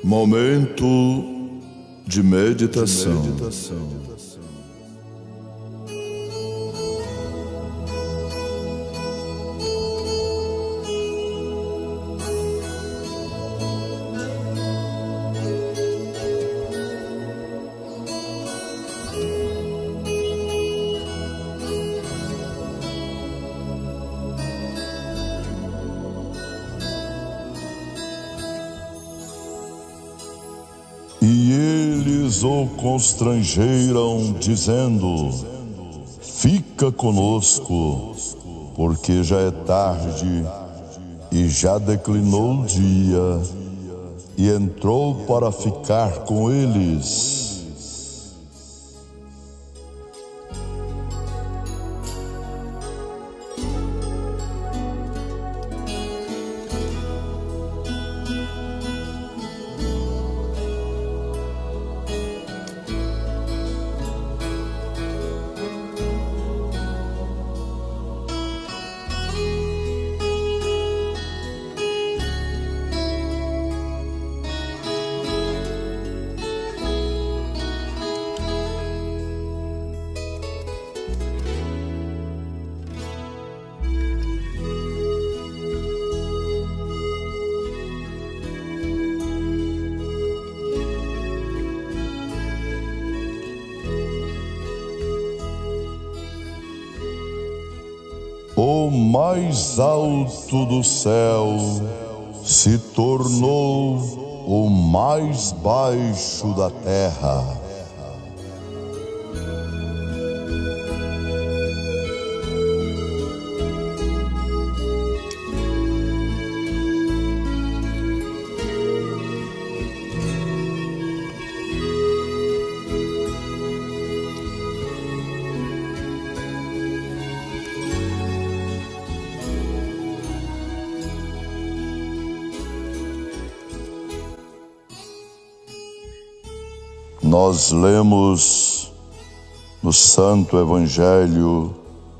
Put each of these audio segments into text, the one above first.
Momento de meditação. E eles o constrangeram, dizendo: fica conosco, porque já é tarde e já declinou o dia. E entrou para ficar com eles. O mais alto do céu se tornou o mais baixo da terra. Nós lemos no Santo Evangelho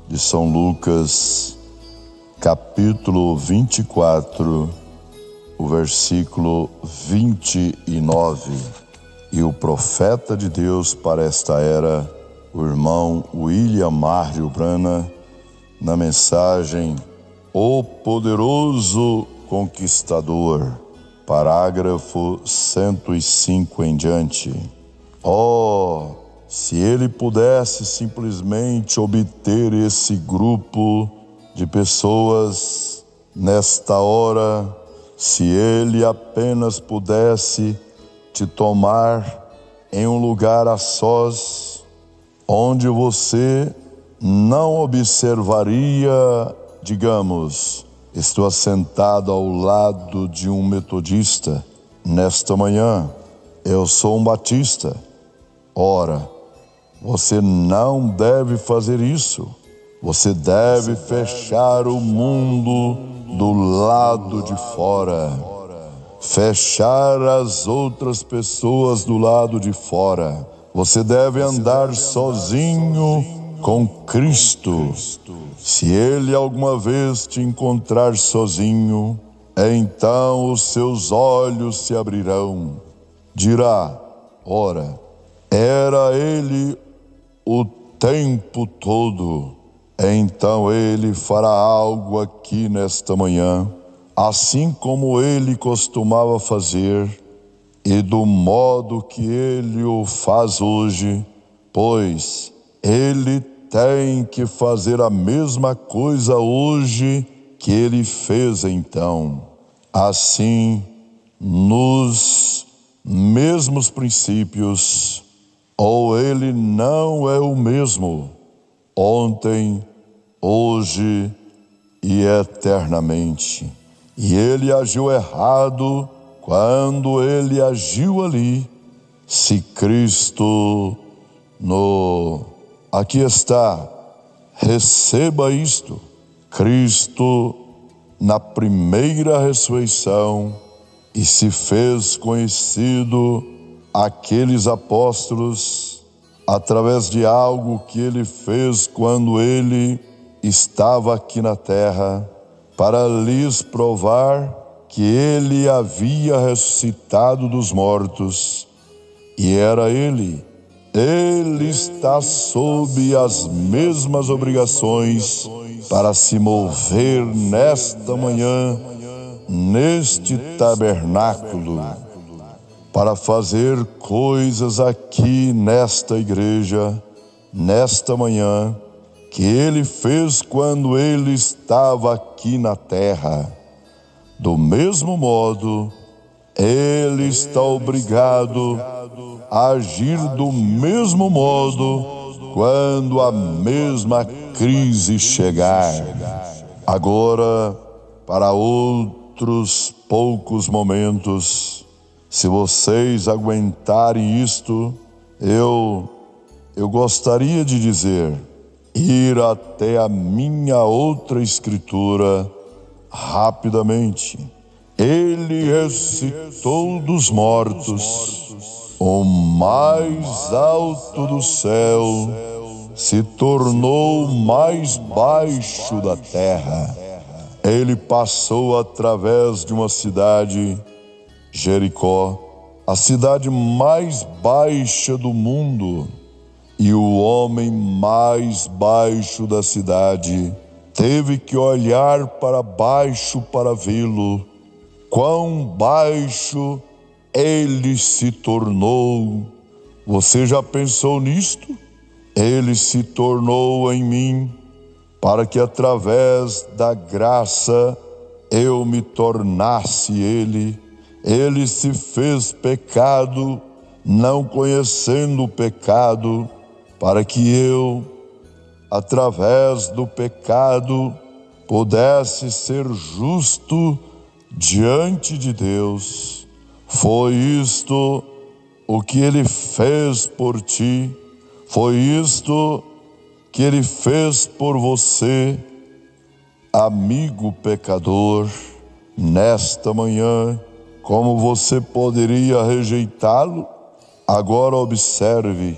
de São Lucas, capítulo 24, o versículo 29. E o profeta de Deus para esta era, o irmão William Mário Branham, na mensagem O Poderoso Conquistador, parágrafo 105 em diante. Oh, se ele pudesse simplesmente obter esse grupo de pessoas nesta hora, se ele apenas pudesse te tomar em um lugar a sós, onde você não observaria, digamos, estou assentado ao lado de um metodista nesta manhã, eu sou um batista. Ora, você não deve fazer isso. Você deve fechar o mundo do lado de fora. Fechar as outras pessoas do lado de fora. Você deve andar sozinho com Cristo. Se Ele alguma vez te encontrar sozinho, então os seus olhos se abrirão. Dirá: ora, era ele o tempo todo. Então ele fará algo aqui nesta manhã, assim como ele costumava fazer, e do modo que ele o faz hoje, pois ele tem que fazer a mesma coisa hoje que ele fez então. Assim, nos mesmos princípios, ou ele não é o mesmo, ontem, hoje e eternamente. E ele agiu errado quando ele agiu ali. Se Cristo aqui está, receba isto. Cristo na primeira ressurreição e se fez conhecido àqueles apóstolos através de algo que ele fez quando ele estava aqui na terra, para lhes provar que ele havia ressuscitado dos mortos, e era ele. Ele está sob as mesmas obrigações para se mover nesta manhã, neste tabernáculo, para fazer coisas aqui nesta igreja, nesta manhã, que ele fez quando ele estava aqui na terra. Do mesmo modo, ele está obrigado a agir do mesmo modo quando a mesma crise chegar. Agora, para outros poucos momentos, se vocês aguentarem isto, eu gostaria de dizer, ir até a minha outra escritura rapidamente. Ele ressuscitou dos mortos, o mais alto do céu se tornou mais baixo da terra. Ele passou através de uma cidade, Jericó, a cidade mais baixa do mundo, e o homem mais baixo da cidade teve que olhar para baixo para vê-lo. Quão baixo ele se tornou. Você já pensou nisto? Ele se tornou em mim, para que através da graça eu me tornasse ele. Ele se fez pecado, não conhecendo o pecado, para que eu, através do pecado, pudesse ser justo diante de Deus. Foi isto o que ele fez por ti, foi isto que ele fez por você, amigo pecador. Nesta manhã, como você poderia rejeitá-lo? Agora observe,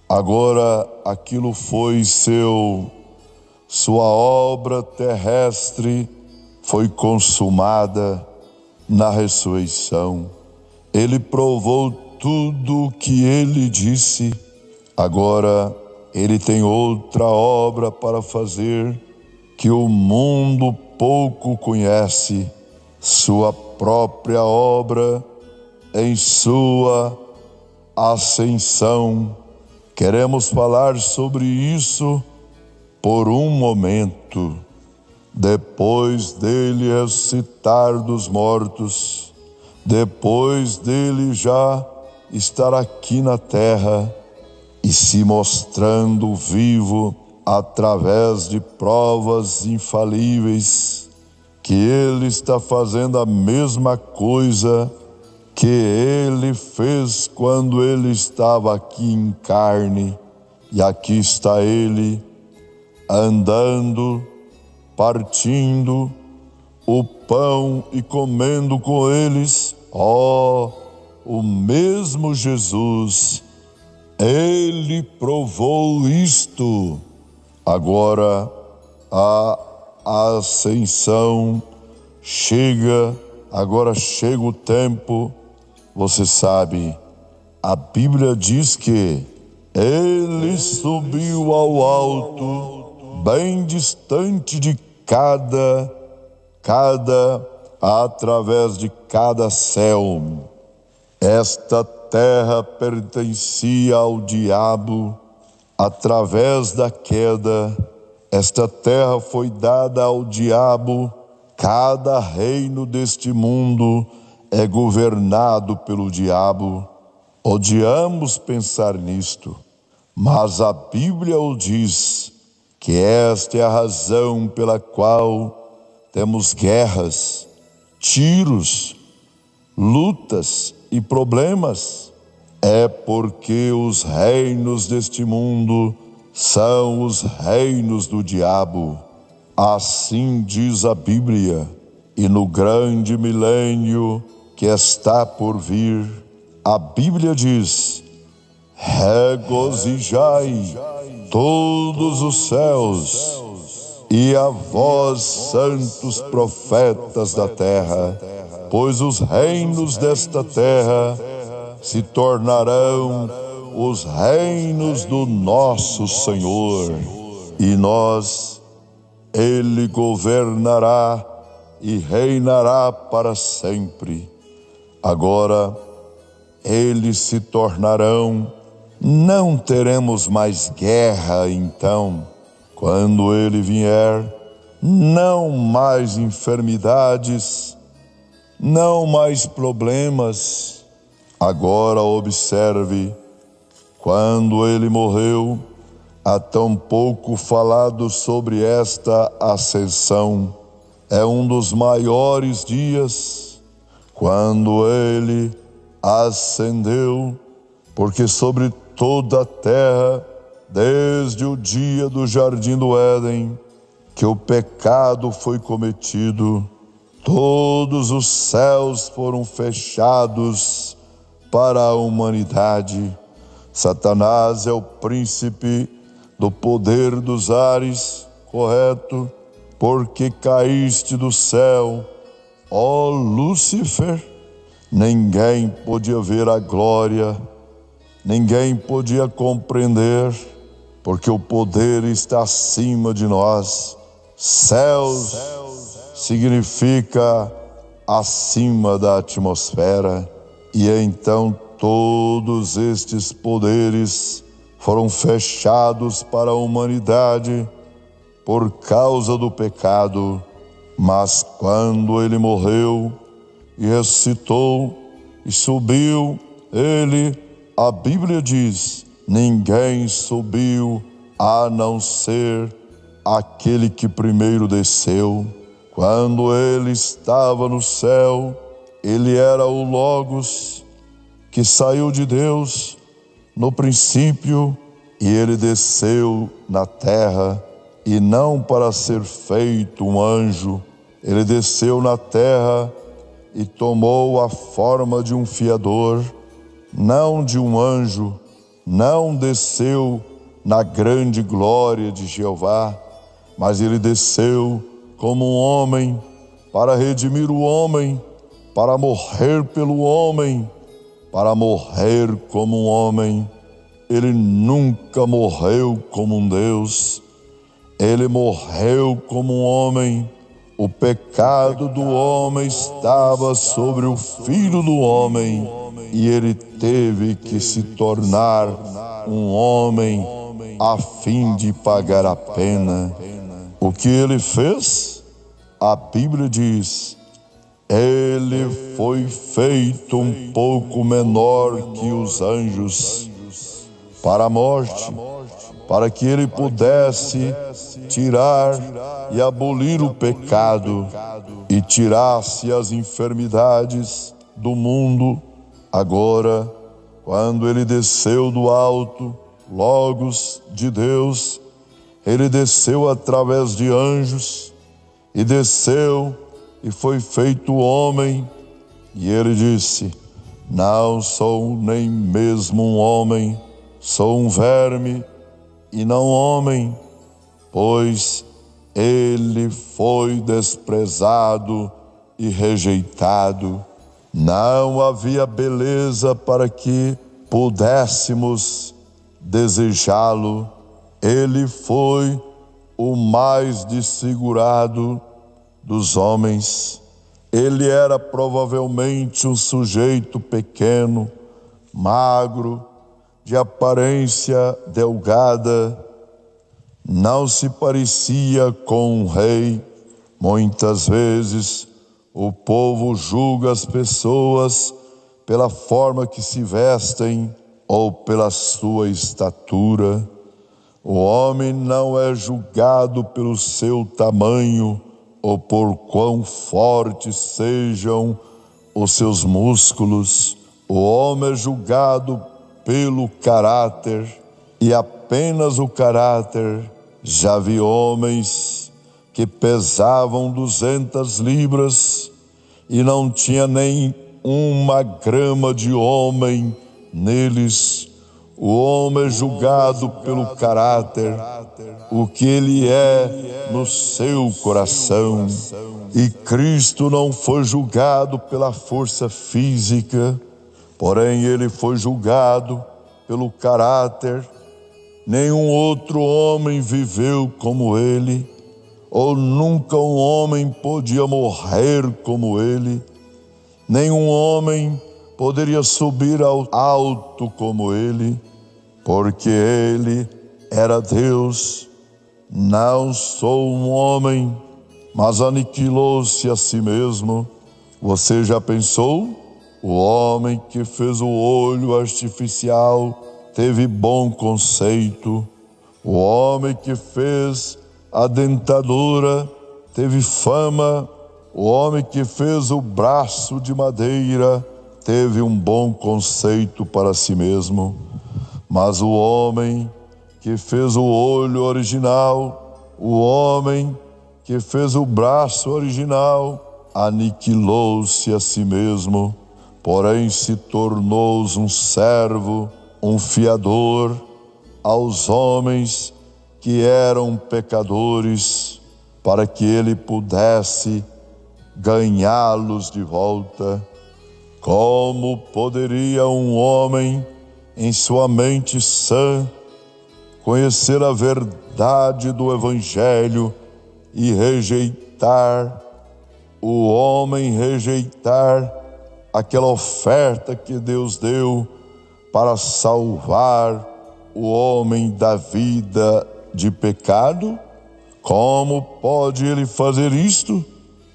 agora aquilo foi sua obra terrestre foi consumada na ressurreição. Ele provou tudo o que ele disse. Agora ele tem outra obra para fazer que o mundo pouco conhece, sua própria obra em sua ascensão. Queremos falar sobre isso por um momento. Depois dele ressuscitar dos mortos, depois dele já estar aqui na terra e se mostrando vivo através de provas infalíveis, que ele está fazendo a mesma coisa que ele fez quando ele estava aqui em carne, e aqui está ele andando, partindo o pão e comendo com eles. O mesmo Jesus, ele provou isto. Agora a ascensão chega, agora chega o tempo. Você sabe, a Bíblia diz que ele subiu ao alto, bem distante de através de cada céu. Esta terra pertencia ao diabo. Através da queda, esta terra foi dada ao diabo. Cada reino deste mundo é governado pelo diabo. Odiamos pensar nisto, mas a Bíblia o diz, que esta é a razão pela qual temos guerras, tiros, lutas e problemas. É porque os reinos deste mundo são os reinos do diabo. Assim diz a Bíblia. E no grande milênio que está por vir, a Bíblia diz: regozijai todos os céus, e a vós, santos profetas da terra, pois os reinos desta terra se tornarão os reinos do nosso Senhor, e Ele governará e reinará para sempre. Agora, eles se tornarão, não teremos mais guerra então, quando Ele vier, não mais enfermidades, não mais problemas. Agora observe, quando Ele morreu, há tão pouco falado sobre esta ascensão. É um dos maiores dias, quando Ele ascendeu, porque sobre toda a terra, desde o dia do Jardim do Éden, que o pecado foi cometido, todos os céus foram fechados para a humanidade. Satanás é o príncipe do poder dos ares, correto? Porque caíste do céu, ó Lúcifer. Ninguém podia ver a glória, ninguém podia compreender, porque o poder está acima de nós. Céus significa acima da atmosfera, e então todos estes poderes foram fechados para a humanidade por causa do pecado. Mas quando Ele morreu e ressuscitou e subiu, a Bíblia diz, ninguém subiu a não ser aquele que primeiro desceu. Quando Ele estava no céu, Ele era o Logos, que saiu de Deus no princípio, e Ele desceu na terra, e não para ser feito um anjo. Ele desceu na terra e tomou a forma de um fiador, não de um anjo. Não desceu na grande glória de Jeová, mas Ele desceu como um homem, para redimir o homem, para morrer pelo homem, para morrer como um homem. Ele nunca morreu como um Deus, Ele morreu como um homem. O pecado do homem estava sobre o Filho do homem, e Ele teve que se tornar um homem a fim de pagar a pena. O que Ele fez? A Bíblia diz, Ele foi feito um pouco menor que os anjos para a morte, para que Ele pudesse tirar e abolir o pecado e tirasse as enfermidades do mundo. Agora, quando Ele desceu do alto, Logos de Deus, Ele desceu através de anjos, e desceu e foi feito homem, e Ele disse, não sou nem mesmo um homem, sou um verme e não homem, pois Ele foi desprezado e rejeitado. Não havia beleza para que pudéssemos desejá-lo. Ele foi o mais desfigurado dos homens. Ele era provavelmente um sujeito pequeno, magro, de aparência delgada, não se parecia com um rei. Muitas vezes o povo julga as pessoas pela forma que se vestem ou pela sua estatura. O homem não é julgado pelo seu tamanho ou por quão fortes sejam os seus músculos. O homem é julgado pelo caráter, e apenas o caráter. Já vi homens que pesavam 200 libras e não tinha nem 1 grama de homem neles. O homem é julgado pelo caráter, o que ele é no seu coração. E Cristo não foi julgado pela força física, porém ele foi julgado pelo caráter. Nenhum outro homem viveu como ele, ou nunca um homem podia morrer como ele. Nenhum homem poderia subir ao alto como ele, porque ele era Deus. Não sou um homem, mas aniquilou-se a si mesmo. Você já pensou? O homem que fez o olho artificial teve bom conceito. O homem que fez a dentadura teve fama. O homem que fez o braço de madeira teve um bom conceito para si mesmo. Mas o homem que fez o olho original, o homem que fez o braço original, aniquilou-se a si mesmo, porém se tornou um servo, um fiador aos homens que eram pecadores, para que ele pudesse ganhá-los de volta. Como poderia um homem em sua mente sã conhecer a verdade do Evangelho e rejeitar aquela oferta que Deus deu para salvar o homem da vida de pecado? Como pode ele fazer isto?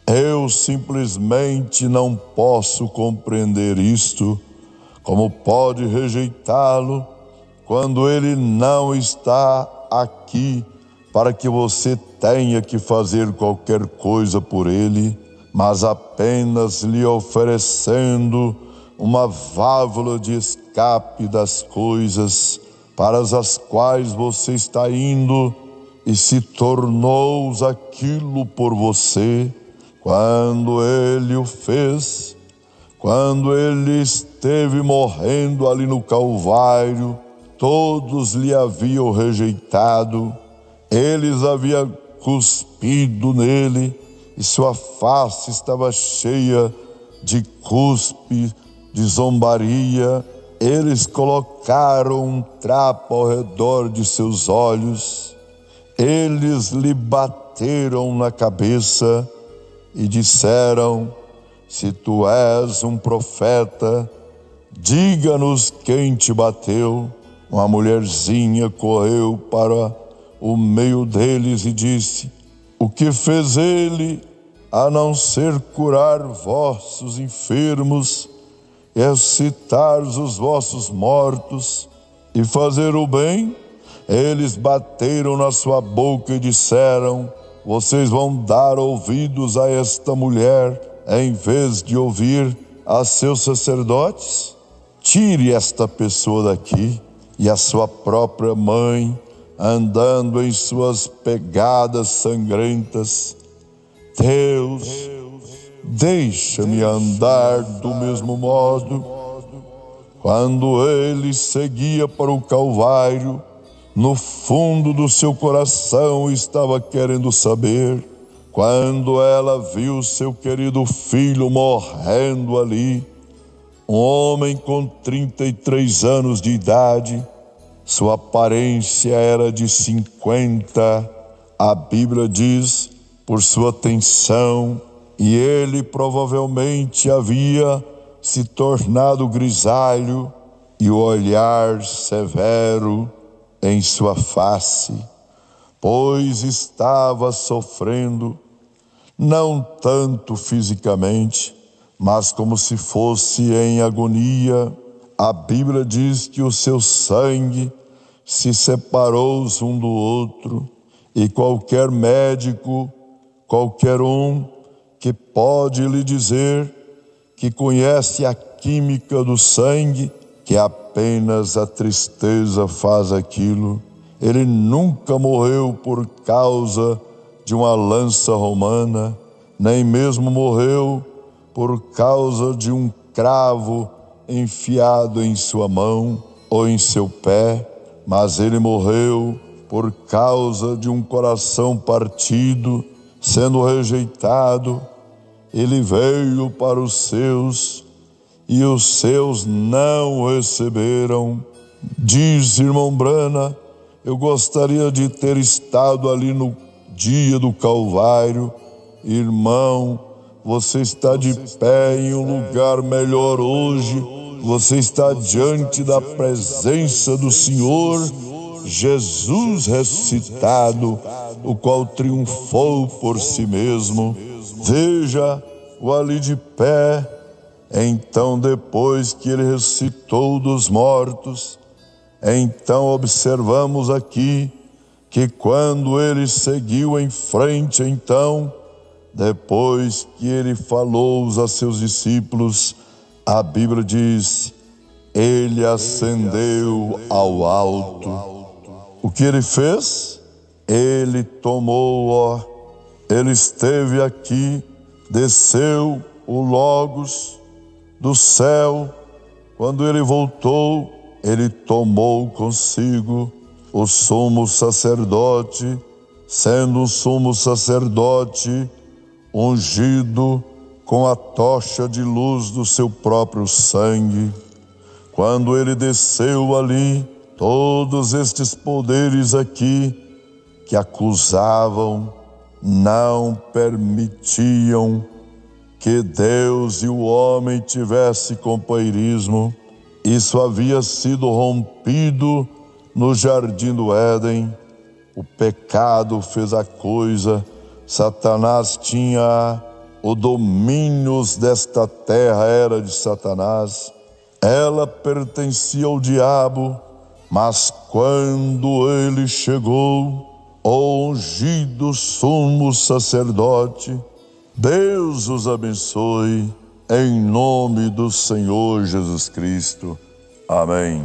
Eu simplesmente não posso compreender isto. Como pode rejeitá-lo quando ele não está aqui para que você tenha que fazer qualquer coisa por ele, mas apenas lhe oferecendo uma válvula de escape das coisas para as quais você está indo, e se tornou aquilo por você? Quando ele o fez, quando ele esteve morrendo ali no Calvário, todos lhe haviam rejeitado, eles haviam cuspido nele, e sua face estava cheia de cuspe, de zombaria. Eles colocaram um trapo ao redor de seus olhos, eles lhe bateram na cabeça e disseram: se tu és um profeta, diga-nos quem te bateu. Uma mulherzinha correu para o meio deles e disse: o que fez ele a não ser curar vossos enfermos, ressuscitar os vossos mortos e fazer o bem? Eles bateram na sua boca e disseram: vocês vão dar ouvidos a esta mulher em vez de ouvir a seus sacerdotes? Tire esta pessoa daqui. E a sua própria mãe, andando em suas pegadas sangrentas: Deus, deixa-me andar do mesmo modo. Quando ele seguia para o Calvário, no fundo do seu coração estava querendo saber. Quando ela viu seu querido filho morrendo ali, um homem com 33 anos de idade, sua aparência era de 50, a Bíblia diz, por sua tensão, e ele provavelmente havia se tornado grisalho, e o olhar severo em sua face, pois estava sofrendo, não tanto fisicamente, mas como se fosse em agonia. A Bíblia diz que o seu sangue se separou um do outro, e qualquer médico, qualquer um que pode lhe dizer que conhece a química do sangue, que apenas a tristeza faz aquilo. Ele nunca morreu por causa de uma lança romana, nem mesmo morreu por causa de um cravo enfiado em sua mão ou em seu pé, mas ele morreu por causa de um coração partido, sendo rejeitado, ele veio para os seus, e os seus não o receberam. Diz, irmão Brana, eu gostaria de ter estado ali no dia do Calvário. Irmão, você está de pé em um lugar melhor hoje. Você está diante da presença do Senhor Jesus ressuscitado, o qual triunfou por si mesmo. Veja-o ali de pé. Então, depois que ele ressuscitou dos mortos, então observamos aqui que quando ele seguiu em frente, então, depois que ele falou a seus discípulos, a Bíblia diz, ele ascendeu ao alto. O que ele fez? Ele tomou, ele esteve aqui, desceu o Logos do céu. Quando ele voltou, ele tomou consigo o sumo sacerdote, sendo um sumo sacerdote ungido com a tocha de luz do seu próprio sangue. Quando ele desceu ali, todos estes poderes aqui que acusavam, não permitiam que Deus e o homem tivessem companheirismo. Isso havia sido rompido no jardim do Éden. O pecado fez a coisa. Satanás tinha o domínio desta terra, era de Satanás. Ela pertencia ao diabo, mas quando ele chegou, o ungido sumo sacerdote, Deus os abençoe, em nome do Senhor Jesus Cristo. Amém.